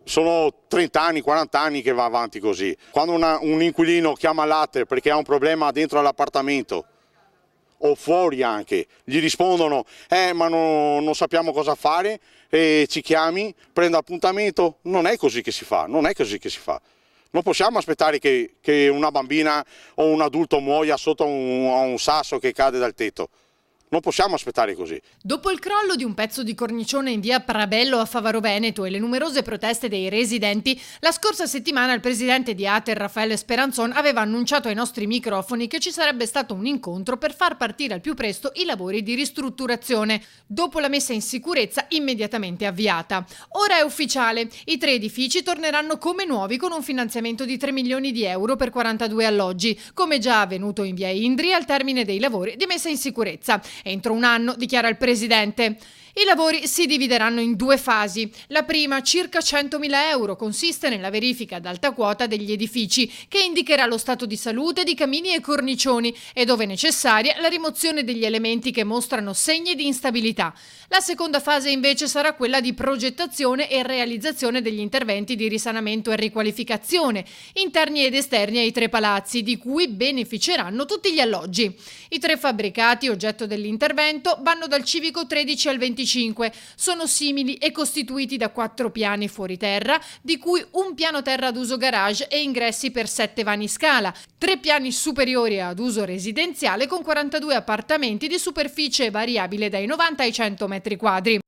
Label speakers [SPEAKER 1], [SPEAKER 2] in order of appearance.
[SPEAKER 1] Sono 30 anni, 40 anni che va avanti così. Quando un inquilino chiama l'ATER perché ha un problema dentro all'appartamento o fuori anche, gli rispondono ma non sappiamo cosa fare, e ci chiami, prendo appuntamento. Non è così che si fa, non è così che si fa. Non possiamo aspettare che una bambina o un adulto muoia sotto a un sasso che cade dal tetto. Non possiamo aspettare così.
[SPEAKER 2] Dopo il crollo di un pezzo di cornicione in via Parabello a Favaro Veneto e le numerose proteste dei residenti, la scorsa settimana il presidente di Ater, Raffaele Speranzon, aveva annunciato ai nostri microfoni che ci sarebbe stato un incontro per far partire al più presto i lavori di ristrutturazione, dopo la messa in sicurezza immediatamente avviata. Ora è ufficiale, i 3 edifici torneranno come nuovi con un finanziamento di 3 milioni di euro per 42 alloggi, come già avvenuto in via Indri al termine dei lavori di messa in sicurezza. Entro un anno, dichiara il presidente. I lavori si divideranno in 2 fasi. La prima, circa 100.000 euro, consiste nella verifica ad alta quota degli edifici, che indicherà lo stato di salute di camini e cornicioni e, dove necessaria, la rimozione degli elementi che mostrano segni di instabilità. La seconda fase invece sarà quella di progettazione e realizzazione degli interventi di risanamento e riqualificazione, interni ed esterni ai 3 palazzi, di cui beneficeranno tutti gli alloggi. I 3 fabbricati, oggetto dell'intervento, vanno dal civico 13 al 25. Sono simili e costituiti da 4 piani fuori terra, di cui un piano terra ad uso garage e ingressi per 7 vani scala, 3 piani superiori ad uso residenziale con 42 appartamenti di superficie variabile dai 90 ai 100 metri quadri.